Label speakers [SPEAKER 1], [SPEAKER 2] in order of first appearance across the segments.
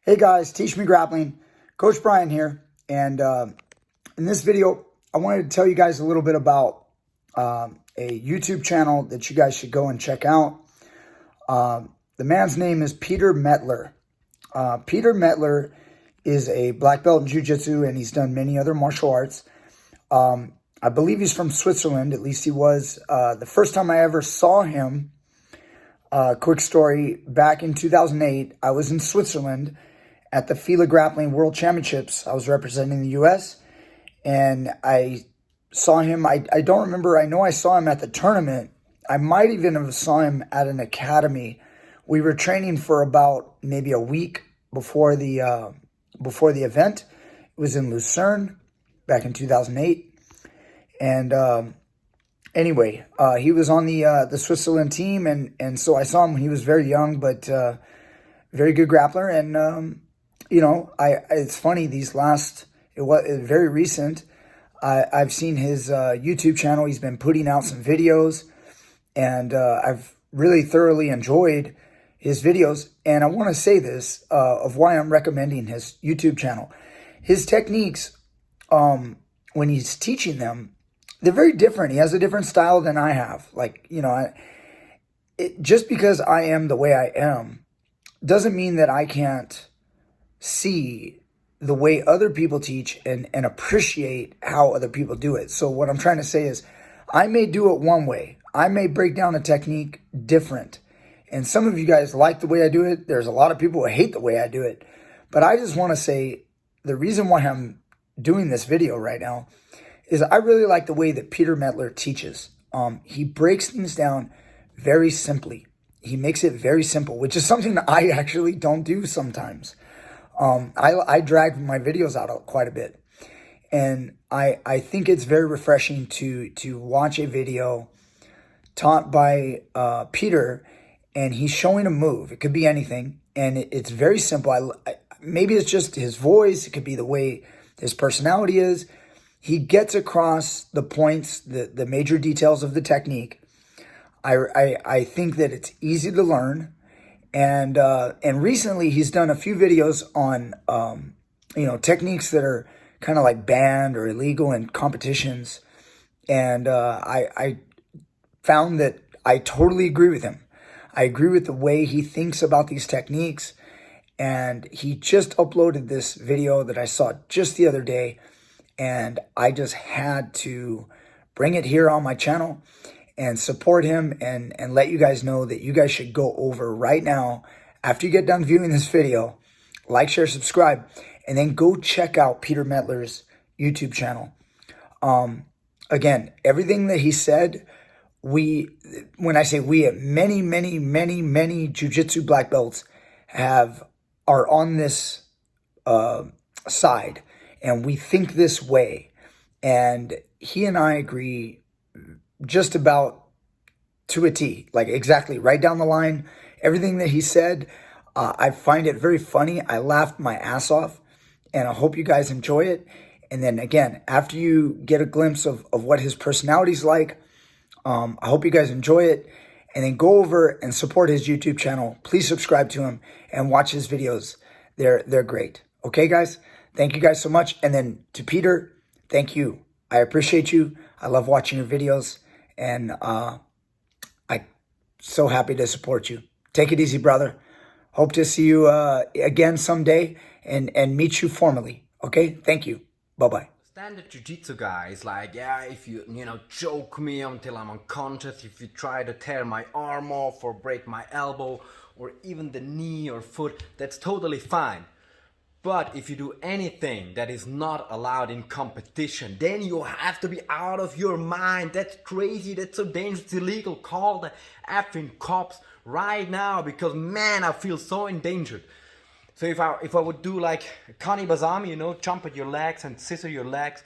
[SPEAKER 1] Hey guys, Teach Me Grappling, Coach Brian here, and in this video, I wanted to tell you guys a little bit about a YouTube channel that you guys should go and check out. The man's name is Peter Metler. Peter Metler is a black belt in Jiu-Jitsu, and he's done many other martial arts. I believe he's from Switzerland, at least he was. The first time I ever saw him, quick story, back in 2008, I was in Switzerland at the FILA Grappling World Championships. I was representing the U.S., and I saw him. I don't remember. I know I saw him at the tournament. I might even have saw him at an academy. We were training for about maybe a week before the event. It was in Lucerne back in 2008. And anyway, he was on the Switzerland team, and so I saw him when he was very young, but very good grappler. And you know, it's funny, it was very recent. I've seen his YouTube channel. He's been putting out some videos, and I've really thoroughly enjoyed his videos. And I want to say this of why I'm recommending his YouTube channel. His techniques, when he's teaching them, they're very different. He has a different style than I have. Like, you know, just because I am the way I am doesn't mean that I can't see the way other people teach and appreciate how other people do it. So what I'm trying to say is, I may do it one way. I may break down a technique different. And some of you guys like the way I do it. There's a lot of people who hate the way I do it. But I just want to say, the reason why I'm doing this video right now is I really like the way that Peter Metler teaches. He breaks things down very simply. He makes it very simple, which is something that I actually don't do sometimes. I drag my videos out quite a bit. And I think it's very refreshing to watch a video taught by Peter, and he's showing a move. It could be anything, and it's very simple. Maybe it's just his voice. It could be the way his personality is. He gets across the points, the major details of the technique. I think that it's easy to learn. And recently he's done a few videos on, techniques that are kind of like banned or illegal in competitions. And I found that I totally agree with him. I agree with the way he thinks about these techniques. And he just uploaded this video that I saw just the other day. And I just had to bring it here on my channel and support him and let you guys know that you guys should go over right now, after you get done viewing this video, like, share, subscribe, and then go check out Peter Metler's YouTube channel. Again, everything that he said, when I say we, many Jiu-Jitsu black belts are on this side, and we think this way. And he and I agree just about to a T, like exactly right down the line. Everything that he said, I find it very funny. I laughed my ass off, and I hope you guys enjoy it. And then again, after you get a glimpse of what his personality's like, I hope you guys enjoy it. And then go over and support his YouTube channel. Please subscribe to him and watch his videos. They're great. Okay, guys? Thank you guys so much. And then to Peter, thank you. I appreciate you. I love watching your videos. And I'm so happy to support you. Take it easy, brother. Hope to see you again someday and meet you formally. Okay? Thank you. Bye-bye.
[SPEAKER 2] Standard Jiu-Jitsu guy is like, yeah, if you choke me until I'm unconscious, if you try to tear my arm off or break my elbow or even the knee or foot, that's totally fine. But if you do anything that is not allowed in competition, then you have to be out of your mind. That's crazy. That's so dangerous. It's illegal. Call the effing cops right now, because, man, I feel so endangered. So if I would do like Kani Bazami, jump at your legs and scissor your legs,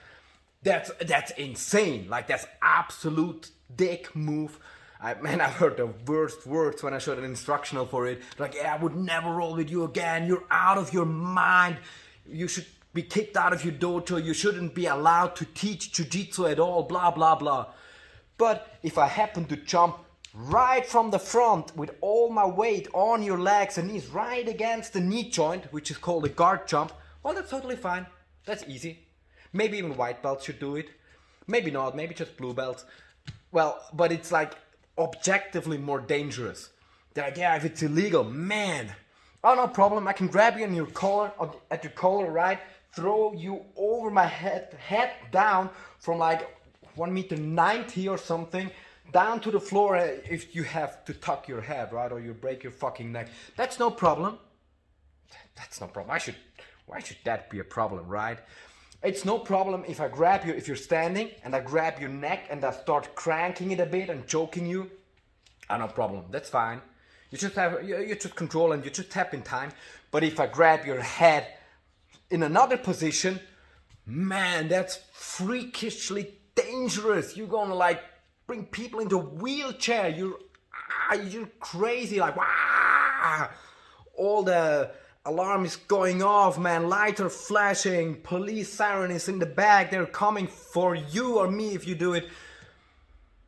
[SPEAKER 2] that's insane. Like, that's absolute dick move. I've heard the worst words when I showed an instructional for it. Like, yeah, I would never roll with you again. You're out of your mind. You should be kicked out of your dojo. You shouldn't be allowed to teach Jiu-Jitsu at all, blah, blah, blah. But if I happen to jump right from the front with all my weight on your legs and knees right against the knee joint, which is called a guard jump, well, that's totally fine. That's easy. Maybe even white belts should do it. Maybe not, maybe just blue belts. Well, but it's like objectively more dangerous. They're like, yeah, if it's illegal, man, oh, no problem, I can grab you in your collar, at your collar, right? Throw you over my head down from like 1.90 meters or something, down to the floor if you have to tuck your head, right? Or you break your fucking neck. That's no problem. That's no problem. Why should that be a problem, right? It's no problem if I grab you, if you're standing and I grab your neck and I start cranking it a bit and choking you. No problem. That's fine. You just control and you just tap in time. But if I grab your head in another position, man, that's freakishly dangerous. You're gonna like bring people into a wheelchair. You're crazy, like wow. All the alarm is going off, man. Lights are flashing. Police siren is in the back. They're coming for you or me if you do it.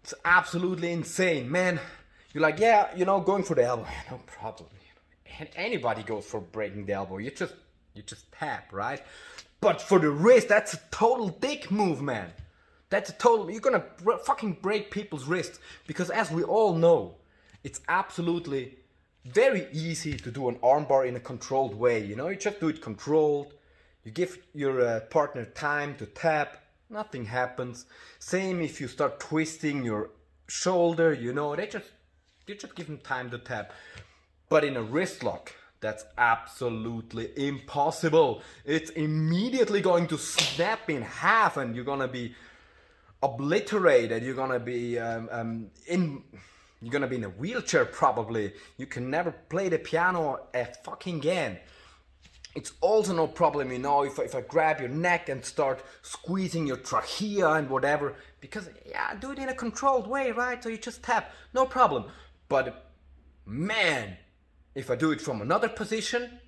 [SPEAKER 2] It's absolutely insane, man. You're like, yeah, going for the elbow, no problem. Anybody goes for breaking the elbow. You just tap, right? But for the wrist, that's a total dick move, man. You're gonna fucking break people's wrists. Because as we all know, it's absolutely very easy to do an armbar in a controlled way. You just do it controlled. You give your partner time to tap. Nothing happens. Same if you start twisting your shoulder, you just give them time to tap. But in a wrist lock, that's absolutely impossible. It's immediately going to snap in half and you're gonna be obliterated. You're gonna be in a wheelchair probably. You can never play the piano fucking again. It's also no problem, if I grab your neck and start squeezing your trachea and whatever, because I do it in a controlled way, right? So you just tap, no problem. But man, if I do it from another position,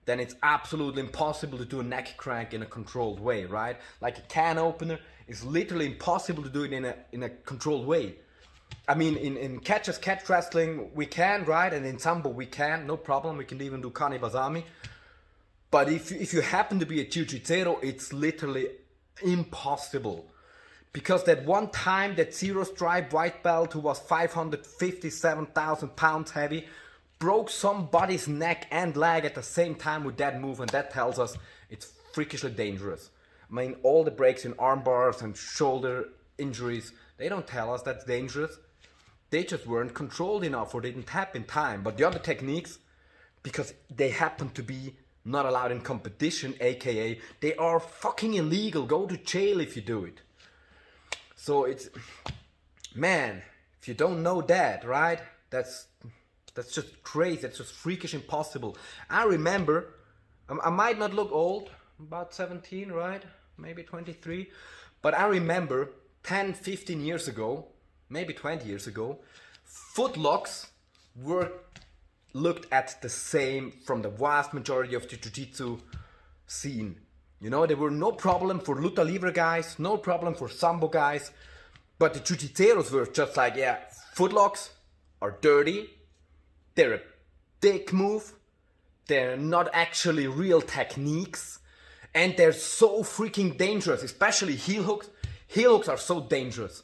[SPEAKER 2] then it's absolutely impossible to do a neck crank in a controlled way, right? Like a can opener, it's literally impossible to do it in a controlled way. I mean, in catch as catch wrestling, we can, right? And in Sambo, we can, no problem. We can even do Kanibazami. But if you happen to be a Jiu-Jitsu, it's literally impossible. Because that one time, that zero stripe white belt who was 557,000 pounds heavy, broke somebody's neck and leg at the same time with that move, and that tells us it's freakishly dangerous. I mean, all the breaks in arm bars and shoulder injuries, they don't tell us that's dangerous. They just weren't controlled enough or didn't tap in time. But the other techniques, because they happen to be not allowed in competition, aka they are fucking illegal. Go to jail if you do it. So it's, man, if you don't know that, right? That's just crazy. That's just freakish impossible. I remember, I might not look old, about 17, right? Maybe 23. But I remember 10, 15 years ago, maybe 20 years ago, footlocks were looked at the same from the vast majority of the Jiu-Jitsu scene. There were no problem for Luta Livre guys, no problem for Sambo guys, but the Jiu-Jitseros were just like, yeah, footlocks are dirty, they're a dick move, they're not actually real techniques, and they're so freaking dangerous, especially heel hooks. Heel hooks are so dangerous.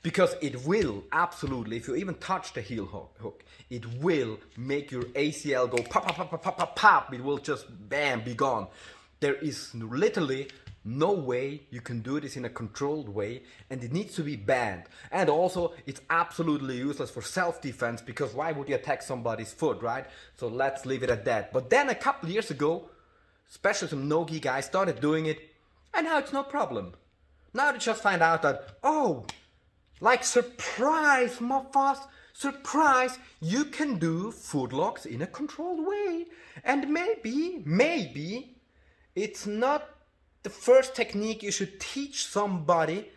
[SPEAKER 2] Because it will, absolutely, if you even touch the heel hook, it will make your ACL go pop, pop, pop, pop, pop, pop, pop. It will just, bam, be gone. There is literally no way you can do this in a controlled way, and it needs to be banned. And also, it's absolutely useless for self-defense, because why would you attack somebody's foot, right? So let's leave it at that. But then a couple years ago, especially some no-gi guys started doing it, and now it's no problem. Now they just find out that, oh, like surprise, motherfuckers, surprise, you can do footlocks in a controlled way. And maybe it's not the first technique you should teach somebody.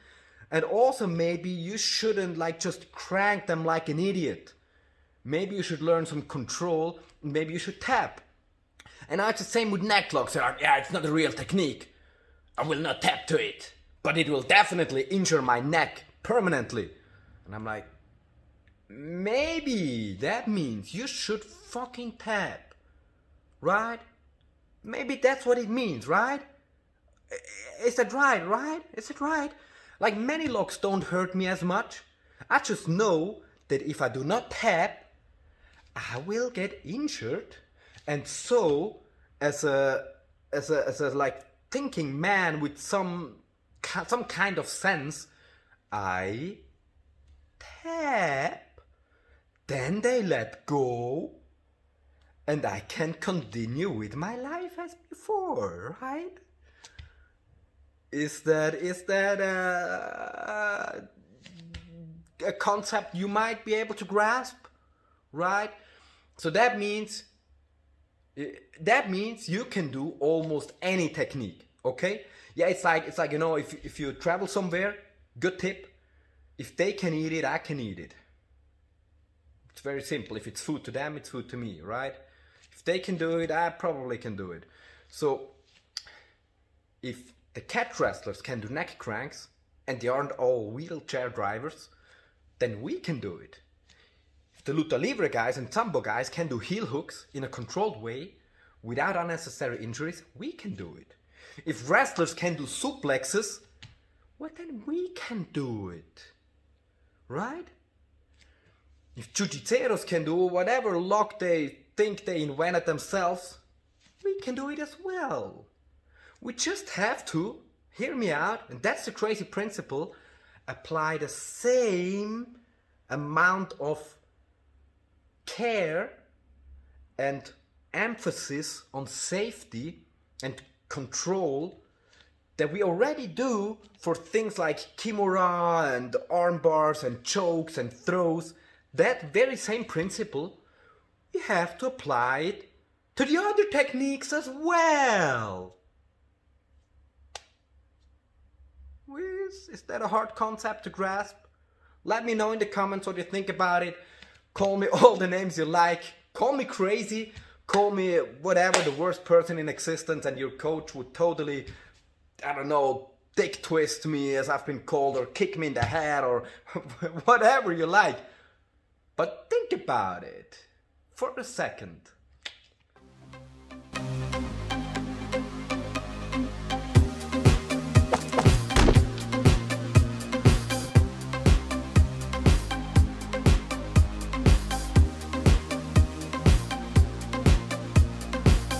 [SPEAKER 2] And also maybe you shouldn't just crank them like an idiot. Maybe you should learn some control, and maybe you should tap. And now it's the same with neck locks. They're like, yeah, it's not a real technique. I will not tap to it. But it will definitely injure my neck permanently. And I'm like, maybe that means you should fucking tap, right? Maybe that's what it means, right? Is that right? Is it right? Like, many locks don't hurt me as much. I just know that if I do not tap, I will get injured. And so, as a like thinking man with some kind of sense, I tap. Then they let go, and I can continue with my life as before, right? Is that a concept you might be able to grasp, right? So that means you can do almost any technique, okay? Yeah, it's like if you travel somewhere, good tip, if they can eat it, I can eat it. It's very simple. If it's food to them, it's food to me, right? If they can do it, I probably can do it. So if the cat wrestlers can do neck cranks and they aren't all wheelchair drivers, then we can do it. If the luta libre guys and sambo guys can do heel hooks in a controlled way without unnecessary injuries, we can do it. If wrestlers can do suplexes, well, then we can do it, right? If jiu-jitseros can do whatever lock they think they invented themselves, we can do it as well. We just have to, hear me out, and that's the crazy principle, apply the same amount of care and emphasis on safety and control that we already do for things like kimura and arm bars and chokes and throws. That very same principle, we have to apply it to the other techniques as well. Is that a hard concept to grasp? Let me know in the comments what you think about it. Call me all the names you like. Call me crazy. Call me whatever, the worst person in existence, and your coach would totally, I don't know, dick twist me as I've been called, or kick me in the head, or whatever you like. But think about it for a second.